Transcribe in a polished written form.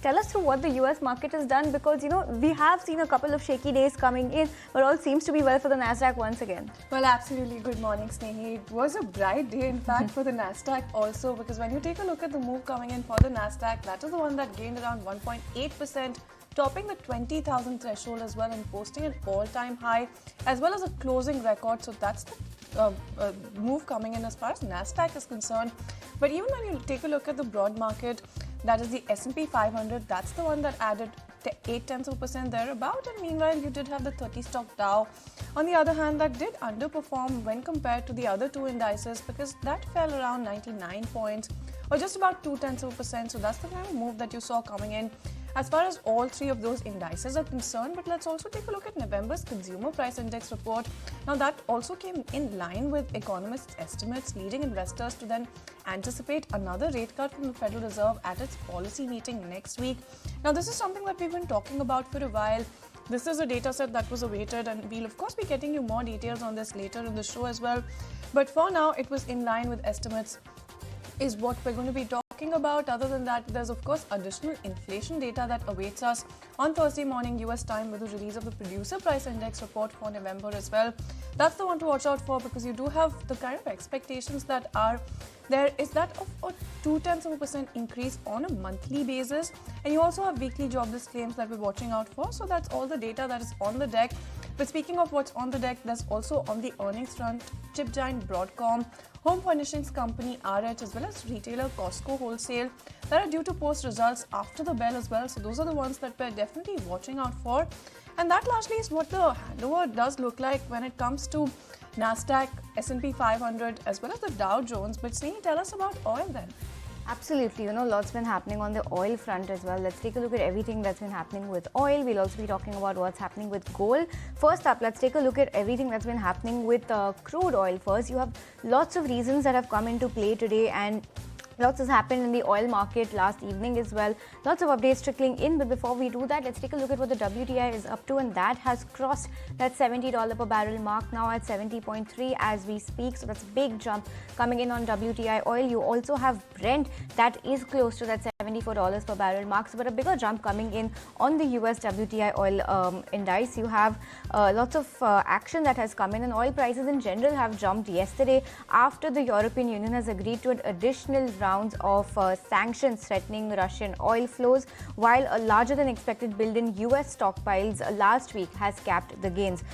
tell us through what the US market has done, because we have seen a couple of shaky days coming in, but all seems to be well for the NASDAQ once again. Well, absolutely. Good morning, Snehi. It was a bright day, in fact, for the NASDAQ also, because when you take a look at the move coming in for the NASDAQ, that is the one that gained around 1.8%, topping the 20,000 threshold as well and posting an all-time high, as well as a closing record. So that's the move coming in as far as NASDAQ is concerned. But even when you take a look at the broad market, that is the S&P 500, that's the one that added 0.8% thereabout, and meanwhile you did have the 30 stock Dow on the other hand that did underperform when compared to the other two indices, because that fell around 99 points or just about 0.2%. So that's the kind of move that you saw coming in as far as all three of those indices are concerned. But let's also take a look at November's consumer price index report. Now that also came in line with economists' estimates, leading investors to then anticipate another rate cut from the Federal Reserve at its policy meeting next week. Now this is something that we've been talking about for a while. This is a data set that was awaited, and we'll of course be getting you more details on this later in the show as well. But for now, it was in line with estimates is what we're going to be talking about. Other than that, there's of course additional inflation data that awaits us on Thursday morning US time with the release of the producer price index report for November as well. That's the one to watch out for, because you do have the kind of expectations that are there is that of a 0.2% increase on a monthly basis, and you also have weekly jobless claims that we're watching out for. So that's all the data that is on the deck. But speaking of what's on the deck, there's also on the earnings front, chip giant Broadcom, home furnishings company RH, as well as retailer Costco Wholesale that are due to post results after the bell as well. So those are the ones that we're definitely watching out for. And that largely is what the handover does look like when it comes to NASDAQ, S&P 500, as well as the Dow Jones. But Snehi, tell us about oil then. Absolutely, lots been happening on the oil front as well. Let's take a look at everything that's been happening with oil. We'll also be talking about what's happening with gold. First up, let's take a look at everything that's been happening with crude oil first. You have lots of reasons that have come into play today, and lots has happened in the oil market last evening as well. Lots of updates trickling in, but before we do that, let's take a look at what the WTI is up to, and that has crossed that $70 per barrel mark, now at 70.3 as we speak. So that's a big jump coming in on WTI oil. You also have Brent that is close to that $74 per barrel mark, so but a bigger jump coming in on the US WTI oil index. You have lots of action that has come in, and oil prices in general have jumped yesterday after the European Union has agreed to an additional rounds of sanctions threatening Russian oil flows, while a larger than expected build in US stockpiles last week has capped the gains.